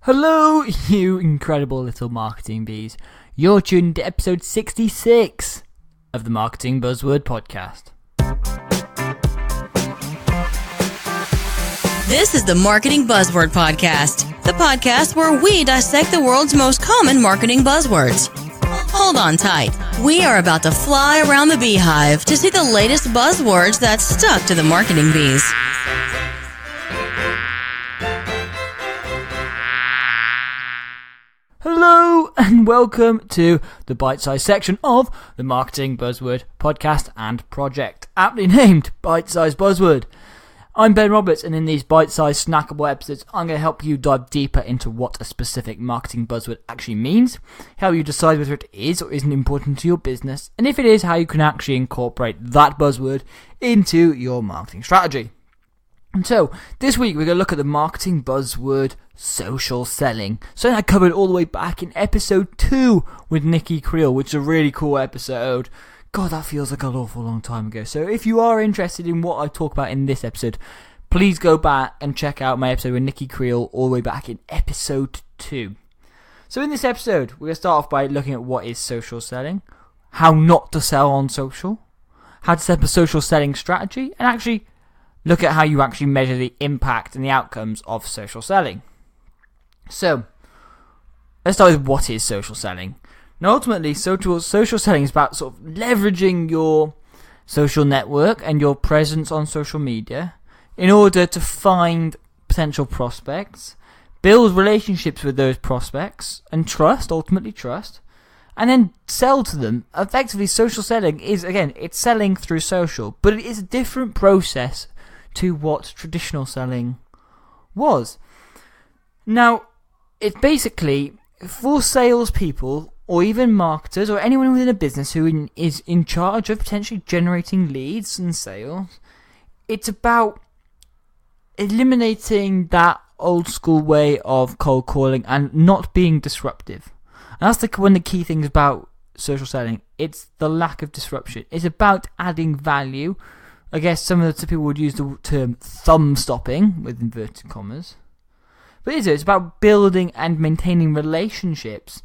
Hello, you incredible little marketing bees. You're tuned to episode 66 of the Marketing Buzzword Podcast. This is the Marketing Buzzword Podcast, the podcast where we dissect the world's most common marketing buzzwords. Hold on tight. We are about to fly around the beehive to see the latest buzzwords that stuck to the marketing bees. Hello and welcome to the bite-sized section of the Marketing Buzzword Podcast and Project, aptly named Bitesize Buzzword. I'm Ben Roberts, and in these bite-sized snackable episodes, I'm going to help you dive deeper into what a specific marketing buzzword actually means, how you decide whether it is or isn't important to your business, and if it is, how you can actually incorporate that buzzword into your marketing strategy. And so, this week we're going to look at the marketing buzzword social selling. Something I covered all the way back in episode 2 with Nicky Kriel, which is a really cool episode. God, that feels like an awful long time ago. So if you are interested in what I talk about in this episode, please go back and check out my episode with Nicky Kriel all the way back in episode 2. So in this episode, we're going to start off by looking at what is social selling, how not to sell on social, how to set up a social selling strategy, and actually look at how you actually measure the impact and the outcomes of social selling. So, let's start with what is social selling. Now, ultimately, social selling is about sort of leveraging your social network and your presence on social media in order to find potential prospects, build relationships with those prospects, and ultimately trust, and then sell to them. Effectively, social selling is, again, it's selling through social, but it is a different process to what traditional selling was. Now, it's basically for salespeople or even marketers or anyone within a business who is in charge of potentially generating leads and sales. It's about eliminating that old school way of cold calling and not being disruptive. And that's one of the key things about social selling. It's the lack of disruption. It's about adding value. I guess some of the people would use the term thumb stopping with inverted commas. But it's about building and maintaining relationships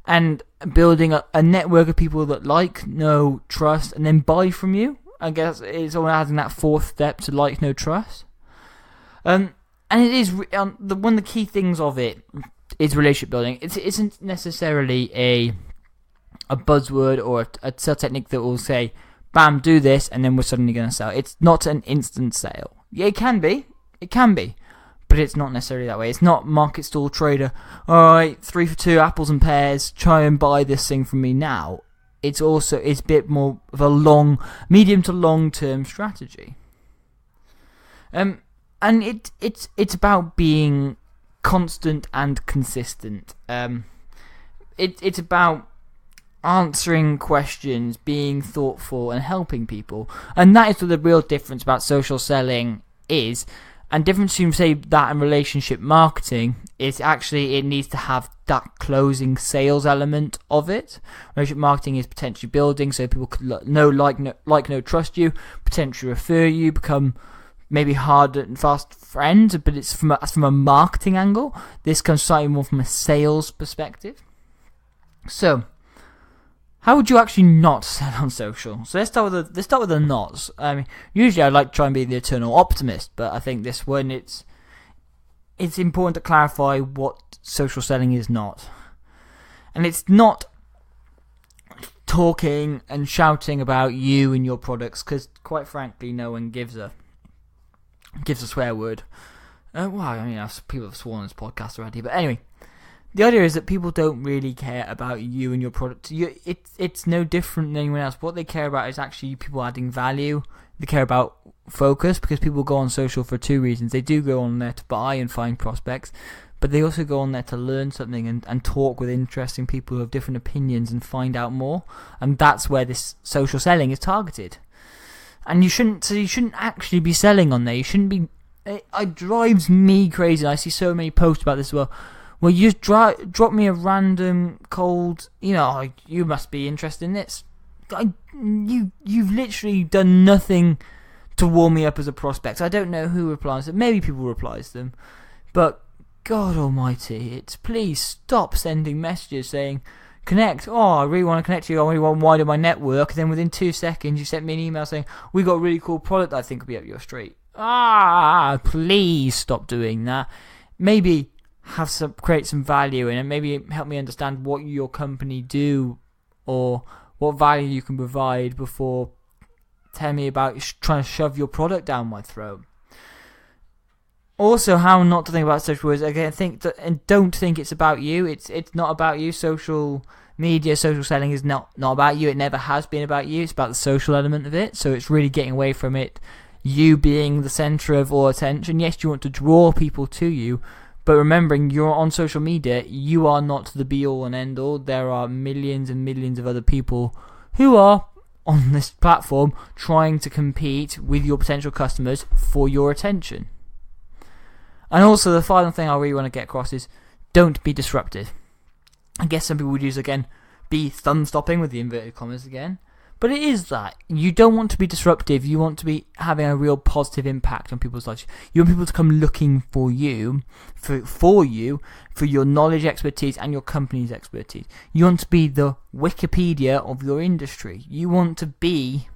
and building a network of people that like, know, trust, and then buy from you. I guess it's all adding that fourth step to like, know, trust. And it is one of the key things of it is relationship building. It isn't necessarily a buzzword or a sales technique that will say, bam, do this, and then we're suddenly going to sell. It's not an instant sale. Yeah, it can be, but it's not necessarily that way. It's not market stall trader, alright, 3 for 2 apples and pears, try and buy this thing from me now. It's a bit more of a medium to long term strategy. And it's about being constant and consistent. It's about answering questions, being thoughtful, and helping people. And that is what the real difference about social selling is. And difference between, say, that and relationship marketing is actually it needs to have that closing sales element of it. Relationship marketing is potentially building so people could know, trust you, potentially refer you, become maybe hard and fast friends, but it's from a marketing angle. This comes slightly more from a sales perspective. So, how would you actually not sell on social? So let's start with the nots. I mean, usually I like to try and be the eternal optimist, but I think this one it's important to clarify what social selling is not. And it's not talking and shouting about you and your products, because quite frankly, no one gives a swear word. Well, I mean, people have sworn on this podcast already, but anyway. The idea is that people don't really care about you and your product. It's no different than anyone else. What they care about is actually people adding value. They care about focus, because people go on social for 2 reasons. They do go on there to buy and find prospects, but they also go on there to learn something and talk with interesting people who have different opinions and find out more. And that's where this social selling is targeted. And you shouldn't actually be selling on there. You shouldn't be. It drives me crazy. I see so many posts about this as well. Well, you just drop me a random cold, you must be interested in this. You've literally done nothing to warm me up as a prospect. I don't know who replies to them. Maybe people reply to them. But God almighty, it's please stop sending messages saying, connect, I really want to connect to you, I really want to widen my network, and then within 2 seconds you sent me an email saying, we got a really cool product that I think will be up your street. Please stop doing that. Maybe create some value in it, maybe help me understand what your company do, or what value you can provide before telling me about trying to shove your product down my throat. Also, how not to think about social words. Again, don't think it's about you. It's not about you. Social media, social selling is not about you. It never has been about you. It's about the social element of it. So it's really getting away from it, you being the centre of all attention. Yes, you want to draw people to you, but remembering you're on social media, you are not the be-all and end-all. There are millions and millions of other people who are on this platform trying to compete with your potential customers for your attention. And also, the final thing I really want to get across is, don't be disruptive. I guess some people would use, again, be thumb-stopping with the inverted commas again. But it is that. You don't want to be disruptive. You want to be having a real positive impact on people's lives. You want people to come looking for you, for your knowledge, expertise, and your company's expertise. You want to be the Wikipedia of your industry. You want to be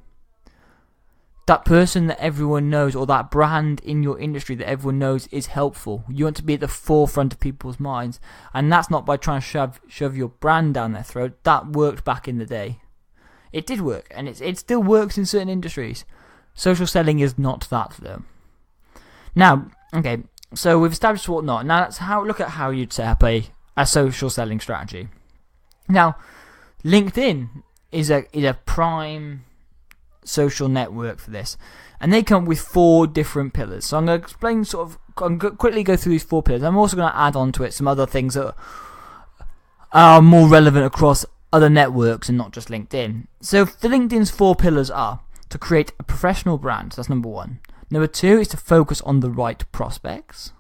that person that everyone knows, or that brand in your industry that everyone knows is helpful. You want to be at the forefront of people's minds, and that's not by trying to shove your brand down their throat. That worked back in the day. It did work, and it still works in certain industries. Social selling is not that, though. Now, okay, so we've established what not. Now look at how you'd set up a social selling strategy. Now, LinkedIn is a prime social network for this, and they come with 4 different pillars. So I'm going to explain I'm going to quickly go through these 4 pillars. I'm also going to add on to it some other things that are more relevant across other networks and not just LinkedIn. So the LinkedIn's 4 pillars are to create a professional brand. That's number 1. Number 2 is to focus on the right prospects.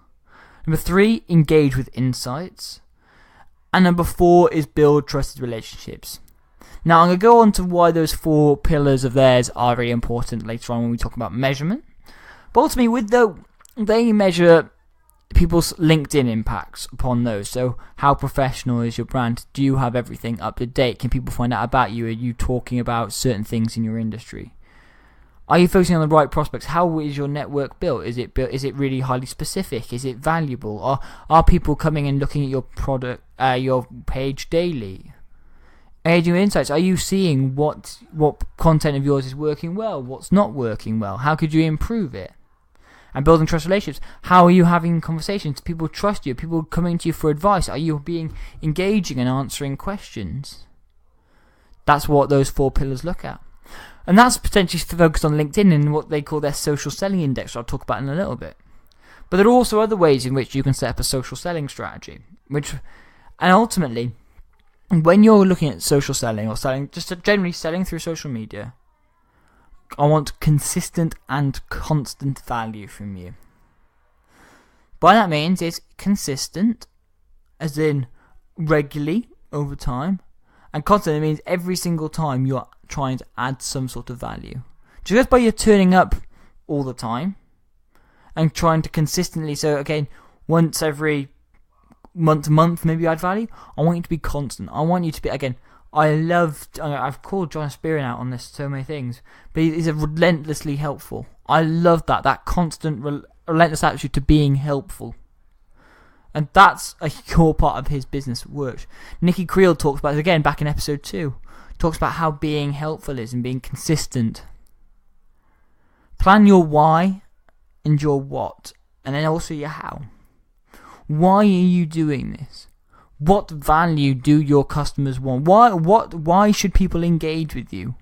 Number 3, engage with insights. And number 4 is build trusted relationships. Now, I'm going to go on to why those 4 pillars of theirs are very important later on when we talk about measurement. But ultimately, they measure people's LinkedIn impacts upon those. So, how professional is your brand? Do you have everything up to date? Can people find out about you? Are you talking about certain things in your industry? Are you focusing on the right prospects? How is your network built? Is it really highly specific? Is it valuable? Are people coming and looking at your product, your page daily? Engaging with insights. Are you seeing what content of yours is working well? What's not working well? How could you improve it? And building trust relationships. How are you having conversations? Do people trust you? Are people coming to you for advice? Are you being engaging and answering questions? That's what those 4 pillars look at. And that's potentially focused on LinkedIn in what they call their social selling index, which I'll talk about in a little bit. But there are also other ways in which you can set up a social selling strategy. And ultimately, when you're looking at social selling or selling, just generally selling through social media, I want consistent and constant value from you. By that means it's consistent, as in regularly over time, and constant means every single time you're trying to add some sort of value. Just by you turning up all the time and trying to consistently, so again, once every month maybe add value. I want you to be constant. I want you to be, again, I've called John Spearing out on this so many things, but he's relentlessly helpful. I love that constant relentless attitude to being helpful, and that's a core part of his business works. Nicky Kriel talks about it again back in episode 2, talks about how being helpful is and being consistent. Plan your why and your what, and then also your how. Why are you doing this? What value do your customers want? Why should people engage with you?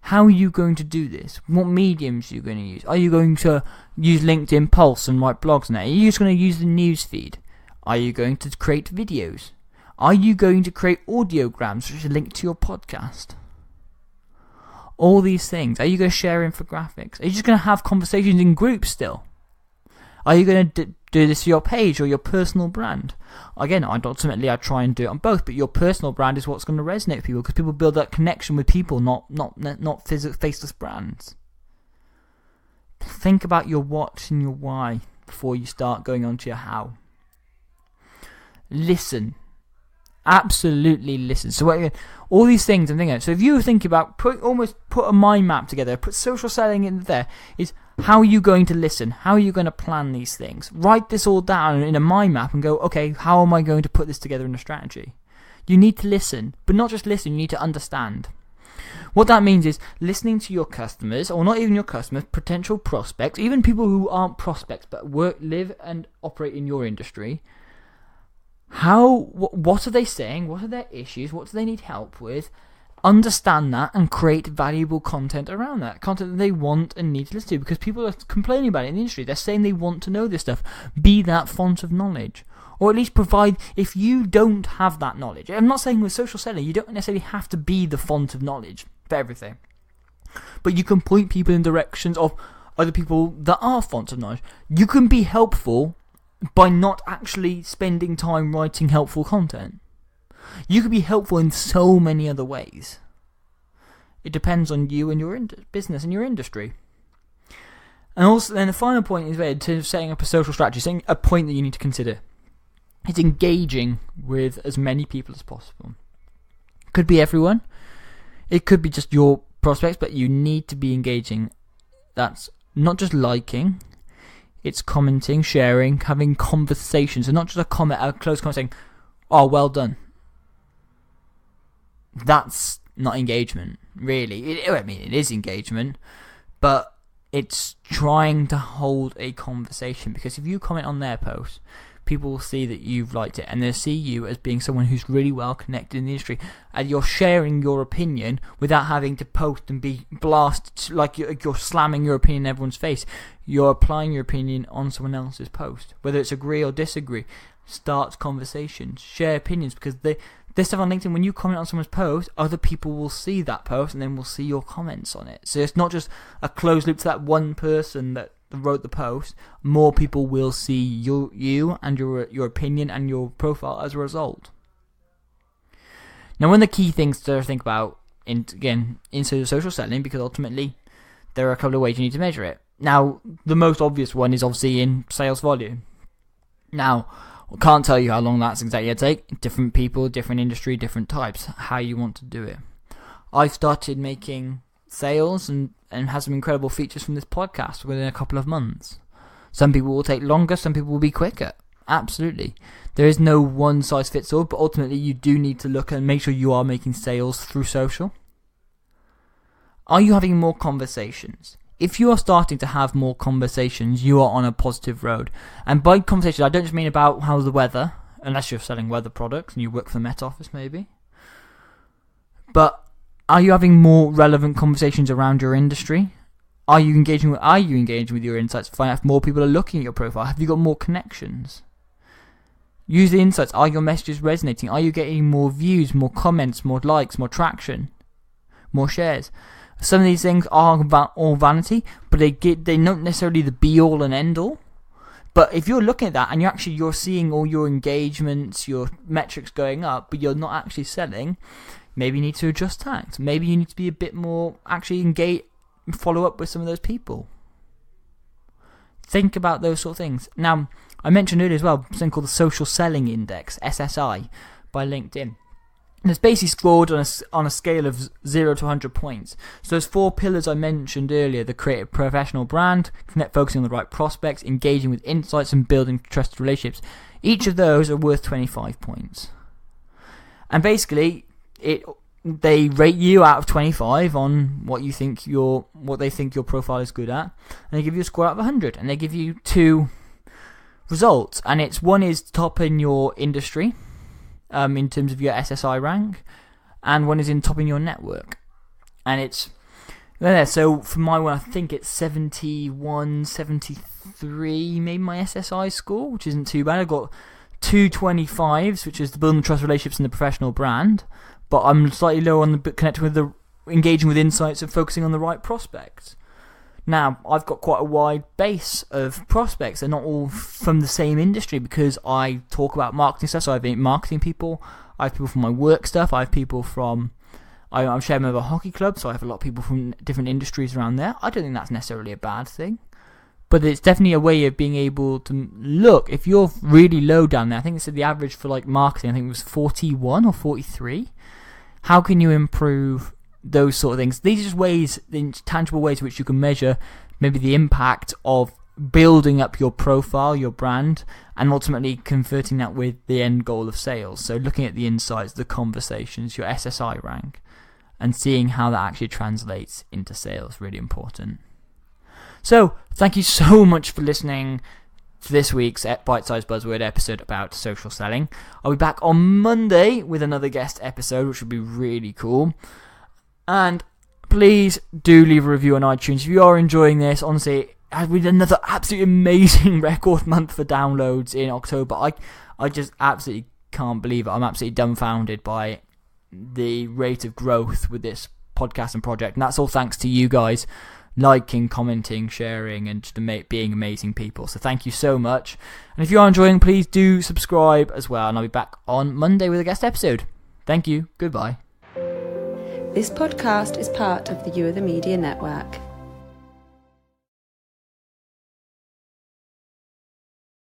How are you going to do this? What mediums are you going to use? Are you going to use LinkedIn Pulse and write blogs now? Are you just going to use the news feed? Are you going to create videos? Are you going to create audiograms which are linked to your podcast? All these things. Are you going to share infographics? Are you just going to have conversations in groups still? Are you going to do this for your page or your personal brand? Again, I try and do it on both, but your personal brand is what's going to resonate with people, because people build that connection with people, not faceless brands. Think about your what and your why before you start going on to your how. listen. Absolutely listen. So all these things I'm thinking of. So if you think about put a mind map together, put social selling in there, is how are you going to listen? How are you going to plan these things? Write this all down in a mind map and go, okay, how am I going to put this together in a strategy? You need to listen, but not just listen, you need to understand. What that means is listening to your customers, or not even your customers, potential prospects, even people who aren't prospects but live and operate in your industry. What are they saying? What are their issues? What do they need help with? Understand that and create valuable content around that. Content that they want and need to listen to, because people are complaining about it in the industry. They're saying they want to know this stuff. Be that font of knowledge. Or at least provide, if you don't have that knowledge. I'm not saying with social selling, you don't necessarily have to be the font of knowledge for everything. But you can point people in directions of other people that are fonts of knowledge. You can be helpful by not actually spending time writing helpful content. You can be helpful in so many other ways. It depends on you and your business and your industry. And also, then the final point is in terms of setting up a social strategy, saying a point that you need to consider. It's engaging with as many people as possible. Could be everyone. It could be just your prospects, but you need to be engaging. That's not just liking. It's commenting, sharing, having conversations, and not just a close comment saying, "Oh, well done." That's not engagement, really. It is engagement, but it's trying to hold a conversation, because if you comment on their post, people will see that you've liked it, and they'll see you as being someone who's really well connected in the industry, and you're sharing your opinion without having to post and be blasted like you're slamming your opinion in everyone's face. You're applying your opinion on someone else's post, whether it's agree or disagree. Start conversations, share opinions, because this stuff on LinkedIn, when you comment on someone's post, other people will see that post and then will see your comments on it. So it's not just a closed loop to that one person that wrote the post. More people will see you and your opinion and your profile as a result. Now, one of the key things to think about in social selling, because ultimately there are a couple of ways you need to measure it. Now, the most obvious one is obviously in sales volume. Now, I can't tell you how long that's exactly going to take. Different people, different industry, different types, how you want to do it. I've started making sales and has some incredible features from this podcast within a couple of months. Some people will take longer, some people will be quicker. Absolutely. There is no one size fits all, but ultimately you do need to look and make sure you are making sales through social. Are you having more conversations? If you are starting to have more conversations, you are on a positive road. And by conversations, I don't just mean about how's the weather, unless you're selling weather products and you work for the Met Office maybe. But are you having more relevant conversations around your industry? Are you engaging with your insights to find out if more people are looking at your profile? Have you got more connections? Use the insights. Are your messages resonating? Are you getting more views, more comments, more likes, more traction, more shares? Some of these things are all vanity, but they're not necessarily the be all and end all. But if you're looking at that and you're seeing all your engagements, your metrics going up, but you're not actually selling, maybe you need to adjust tact. Maybe you need to be a bit more actually engage, follow up with some of those people. Think about those sort of things. Now, I mentioned earlier as well something called the Social Selling Index, SSI, by LinkedIn. And it's basically scored on a scale of 0 to 100 points. So those 4 pillars I mentioned earlier, the creative professional brand, focusing on the right prospects, engaging with insights and building trusted relationships. Each of those are worth 25 points. And basically, they rate you out of 25 on what they think your profile is good at, and they give you a score out of 100, and they give you 2 results. And one is top in your industry, in terms of your SSI rank, and one is in top in your network. And it's there. So for my one, I think it's 71, 73, maybe my SSI score, which isn't too bad. I've got 2 25s, which is the building trust relationships and the professional brand, but I'm slightly low on the connecting with the engaging with insights and focusing on the right prospects. Now, I've got quite a wide base of prospects. They're not all from the same industry, because I talk about marketing stuff. So I have marketing people, I have people from my work stuff, I have people from, I'm chairman of a hockey club, so I have a lot of people from different industries around there. I don't think that's necessarily a bad thing. But it's definitely a way of being able to look, if you're really low down there, I think they said the average for like marketing, I think it was 41 or 43. How can you improve those sort of things? These are just ways, tangible ways which you can measure maybe the impact of building up your profile, your brand, and ultimately converting that with the end goal of sales. So looking at the insights, the conversations, your SSI rank, and seeing how that actually translates into sales, really important. So, thank you so much for listening to this week's Bitesize Buzzword episode about social selling. I'll be back on Monday with another guest episode, which will be really cool. And please do leave a review on iTunes if you are enjoying this. Honestly, we did another absolutely amazing record month for downloads in October. I just absolutely can't believe it. I'm absolutely dumbfounded by the rate of growth with this podcast and project. And that's all thanks to you guys liking, commenting, sharing, and just being amazing people. So thank you so much. And if you are enjoying, please do subscribe as well. And I'll be back on Monday with a guest episode. Thank you. Goodbye. This podcast is part of the You Are the Media Network.